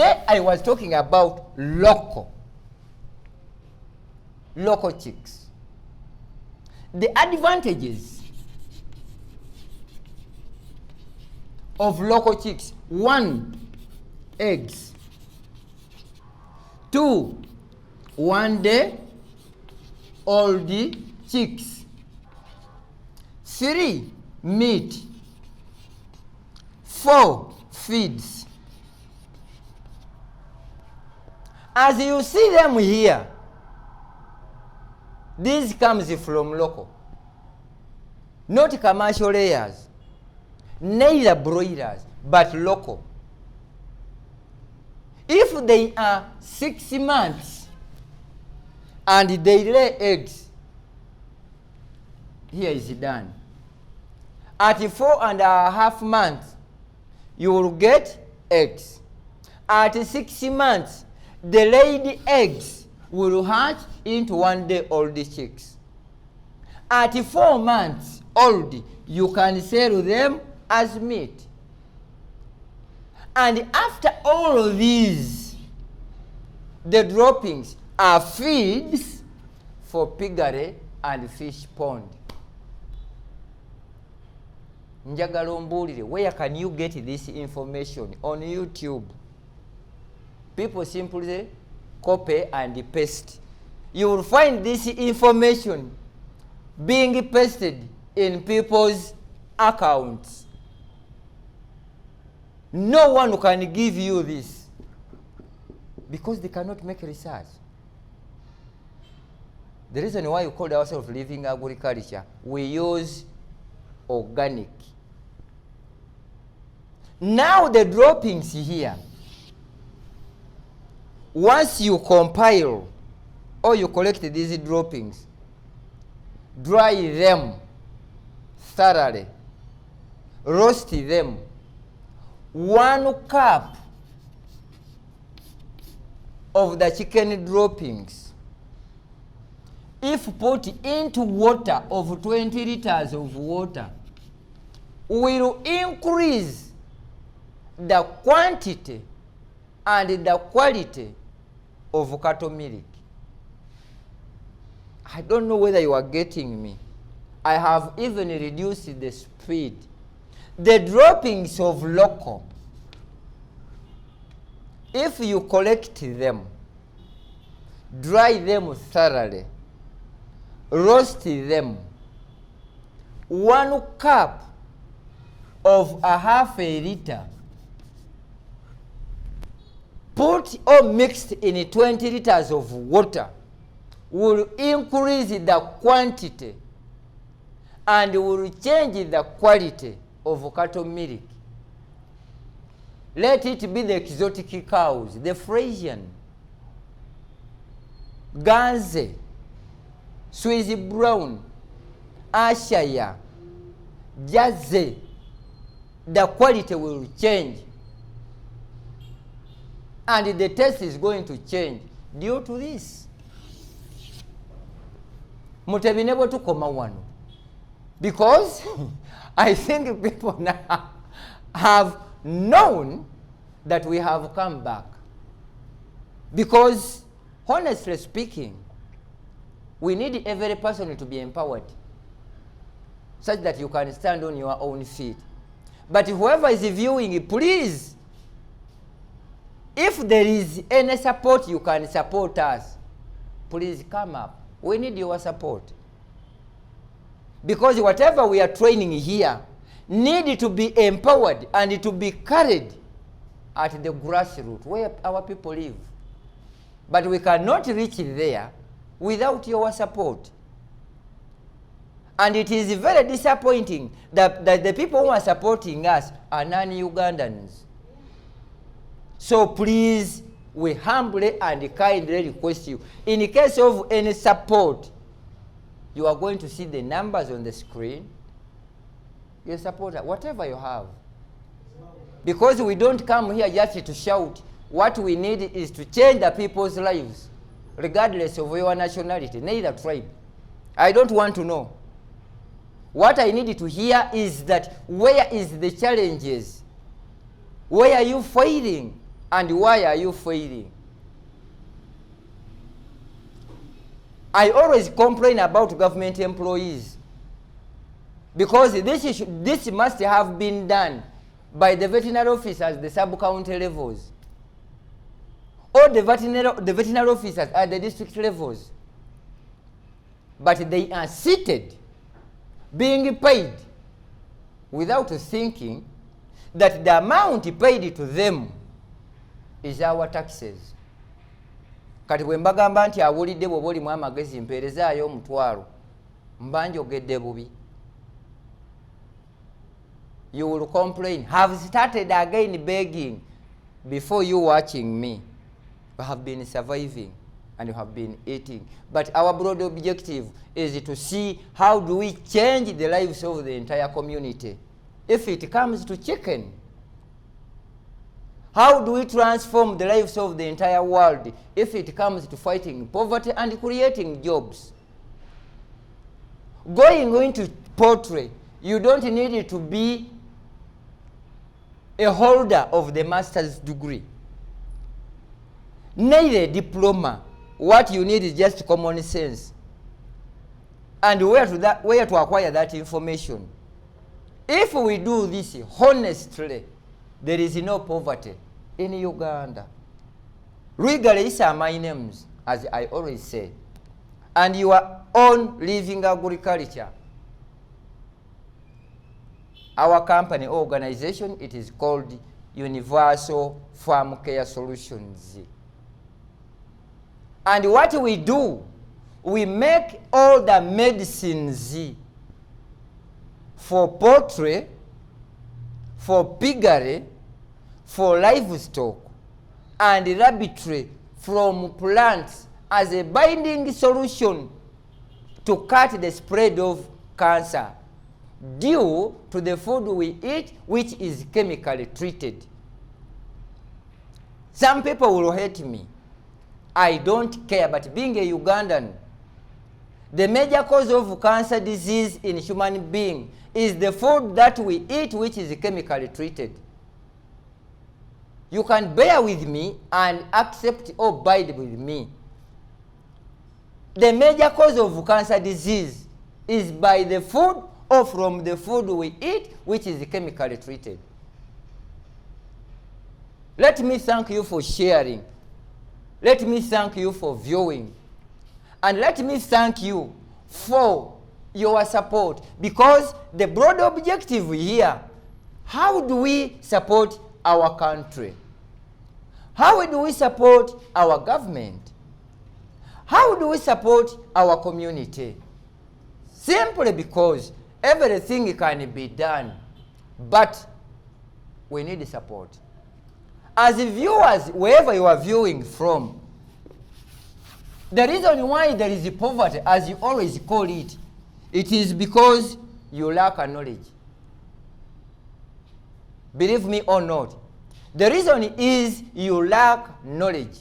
today I was talking about local chicks. The advantages of local chicks: 1, eggs; 2, 1 day old chicks; 3, meat; 4, feeds. As you see them here, this comes from local, not commercial layers, neither broilers, but local. If they are 6 months and they lay eggs, here is done. At 4.5 months, you will get eggs. At 6 months, the laid eggs will hatch into 1 day old chicks. At 4 months old, you can sell them as meat. And after all of these, the droppings are feeds for piggery and fish pond. Njagala ombulire, where can you get this information? On YouTube. People simply copy and paste. You will find this information being pasted in people's accounts. No one can give you this because they cannot make research. The reason why we call ourselves living agriculture, we use organic. Now the droppings here, once you compile or you collect these droppings, dry them thoroughly, roast them. 1 cup of the chicken droppings, if put into water of 20 liters of water, will increase the quantity and the quality of cattle milk. I don't know whether you are getting me. I have even reduced the speed. The droppings of local, if you collect them, dry them thoroughly, roast them, 1 cup of 1/2 liter, put or mixed in 20 liters of water, will increase the quantity and will change the quality of cattle milk. Let it be the exotic cows, the Frisian, Ganze, Swiss Brown, Ayrshire, Jersey. The quality will change and the taste is going to change due to this. Mutebinebo tukoma wano. Because I think people now have known that we have come back. Because, honestly speaking, we need every person to be empowered such that you can stand on your own feet. But whoever is viewing, please, if there is any support you can support us, please come up. We need your support. Because whatever we are training here need to be empowered and to be carried at the grassroots where our people live. But we cannot reach there without your support. And it is very disappointing that the people who are supporting us are non-Ugandans. So please, we humbly and kindly request you, in case of any support, you are going to see the numbers on the screen. You support whatever you have. Because we don't come here just to shout. What we need is to change the people's lives, regardless of your nationality, neither tribe. I don't want to know. What I need to hear is that where is the challenges? Where are you fighting? And why are you failing? I always complain about government employees because this must have been done by the veterinary officers, the sub-county levels, or the veterinary officers at the district levels. But they are seated, being paid, without thinking that the amount paid to them is our taxes. Kati bwe mbagamba nti awulidde bw'oba olimu amagezi mpeerezaayo omutwalo mba njogedde bubi. You will complain. Have started again begging before you watching me. You have been surviving and you have been eating. But our broad objective is to see how do we change the lives of the entire community. If it comes to chicken, how do we transform the lives of the entire world if it comes to fighting poverty and creating jobs? Going into poultry, you don't need to be a holder of the master's degree, neither a diploma. What you need is just common sense. And where to acquire that information? If we do this honestly, there is no poverty in Uganda. Luigare is my names, as I always say. And your own living agriculture. Our company organization, it is called Universal Farm Care Solutions. And what we do, we make all the medicines for poultry, for piggery, for livestock, and rabbitry from plants as a binding solution to cut the spread of cancer due to the food we eat, which is chemically treated. Some people will hate me. I don't care, but being a Ugandan, the major cause of cancer disease in human being is the food that we eat, which is chemically treated. You can bear with me and accept or abide with me. The major cause of cancer disease is by the food or from the food we eat, which is chemically treated. Let me thank you for sharing. Let me thank you for viewing. And let me thank you for your support, because the broad objective here, how do we support our country? How do we support our government? How do we support our community? Simply because everything can be done, but we need support. As viewers, wherever you are viewing from, the reason why there is poverty, as you always call it, it is because you lack knowledge. Believe me or not, the reason is you lack knowledge.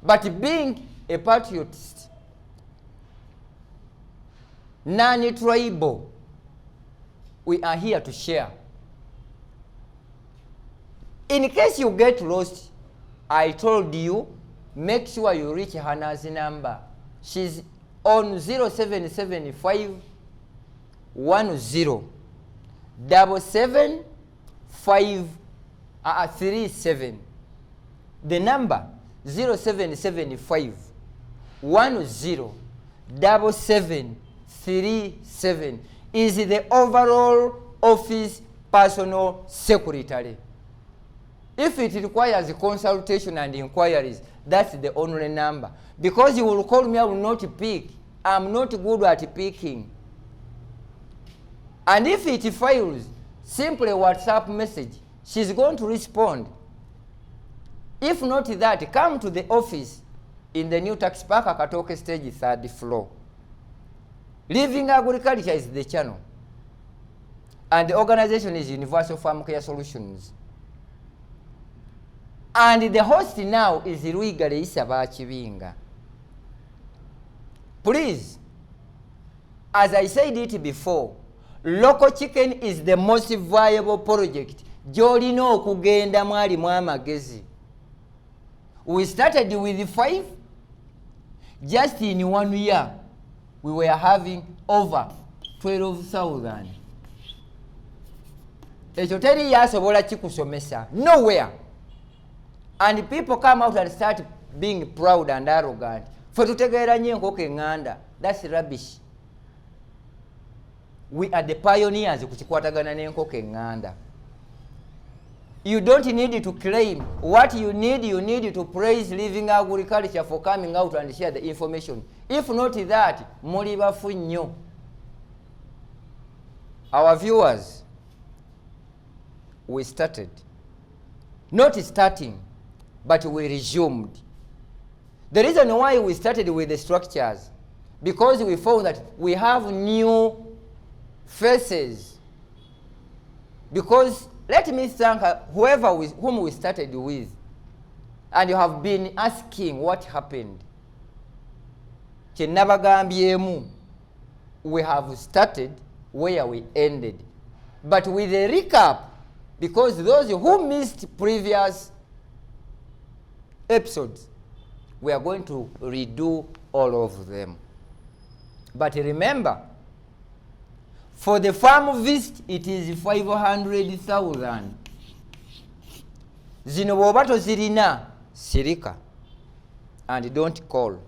But being a patriotist, non-tribal, we are here to share. In case you get lost, I told you, make sure you reach Hannah's number. She's on 0775 10 77537. The number 0775 10 7737 is the overall office personal secretary. If it requires consultation and inquiries, that's the only number. Because you will call me, I will not pick. I'm not good at picking. And if it fails, simply WhatsApp message. She's going to respond. If not that, come to the office in the new tax park, Akatoke stage, 3rd floor. Living Agriculture is the channel. And the organization is Universal Farm Care Solutions. And the host now is Luigare Chibinga. Please, as I said it before, local chicken is the most viable project gy'olina okugenda mwalimu amagezi. We started with 5. Just in 1 year we were having over 12,000. Ekyo teri yasobola kikusomesa nowhere. And people come out and start being proud and arrogant. Fe tutegeera nnyo enkoko eŋŋanda. That's rubbish. We are the pioneers ku kikwatagana n'enkoko eŋŋanda. You don't need to claim. What you need to praise living agriculture for coming out and share the information. If not that, muli bafu nnyo. Our viewers, we started. Not starting, but we resumed. The reason why we started with the structures, because we found that we have new faces. Because let me thank whom we started with, and you have been asking what happened. Kyenabagambyemu, we have started where we ended. But with a recap, because those who missed previous episodes, we are going to redo all of them. But remember, for the farm visit, it is 500,000. Zino bw'oba tozirina sirika and don't call.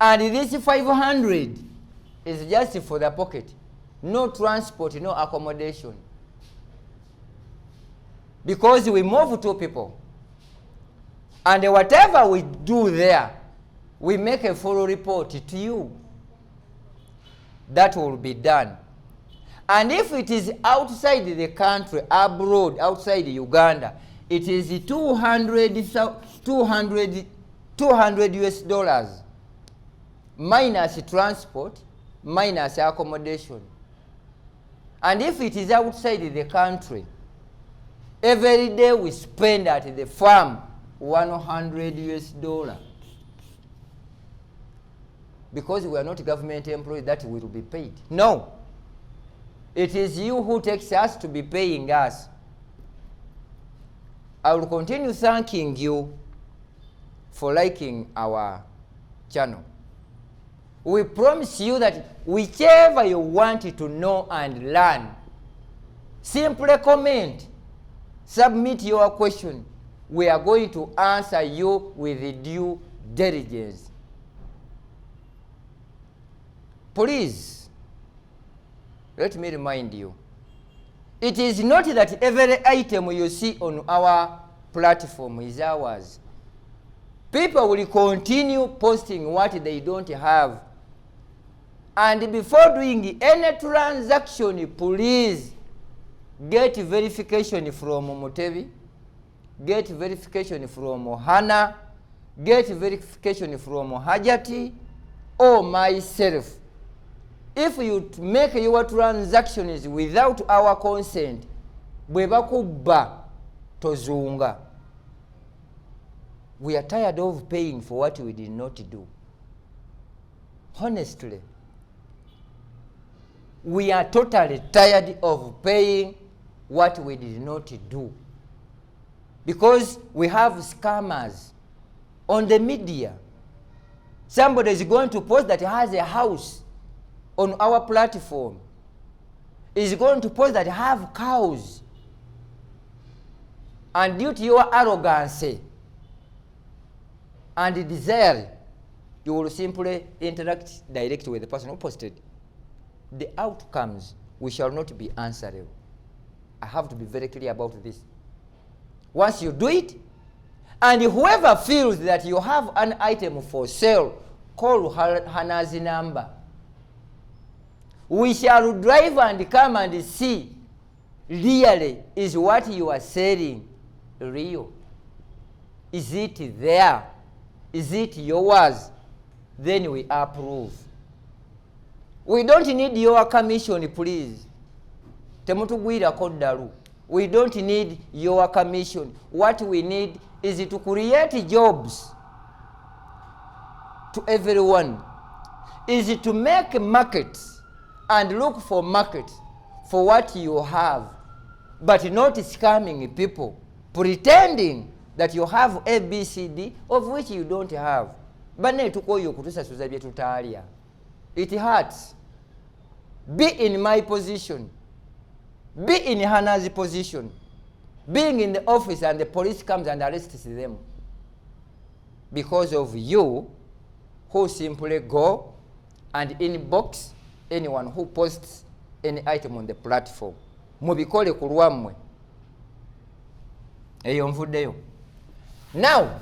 And this 500 is just for the pocket. No transport, no accommodation. Because we move 2 people. And whatever we do there, we make a full report to you. That will be done. And if it is outside the country, abroad, outside Uganda, it is 200 US dollars minus transport, minus accommodation. And if it is outside the country, every day we spend at the farm 100 US dollars. Because we are not government employees that will be paid. No. It is you who takes us to be paying us. I will continue thanking you for liking our channel. We promise you that whichever you want to know and learn, simply comment, submit your question. We are going to answer you with due diligence. Please, let me remind you, it is not that every item you see on our platform is ours. People will continue posting what they don't have. And before doing any transaction, please get verification from Mutebi, get verification from Hannah, get verification from Hajati or myself. If you make your transactions without our consent, bwebakuba tozunga. We are tired of paying for what we did not do. Honestly, we are totally tired of paying what we did not do. Because we have scammers on the media. Somebody is going to post that he has a house on our platform, is going to post that have cows, and due to your arrogance and desire, you will simply interact directly with the person who posted. The outcomes we shall not be answerable. I have to be very clear about this. Once you do it, and whoever feels that you have an item for sale, call Hannah's number. We shall drive and come and see, really, is what you are selling real? Is it there? Is it yours? Then we approve. We don't need your commission, please. Temutugwirako ddalu. We don't need your commission. What we need is to create jobs to everyone, is to make markets and look for markets for what you have but not scamming people, pretending that you have ABCD of which you don't have. Banne tukoyo kutusasuza bye tutaalya. It hurts. Be in my position. Be in Hannah's position. Being in the office and the police comes and arrests them because of you, who simply go and inbox anyone who posts any item on the platform. Mubikole ku lwammwe. Eyo nvuddeyo. Now,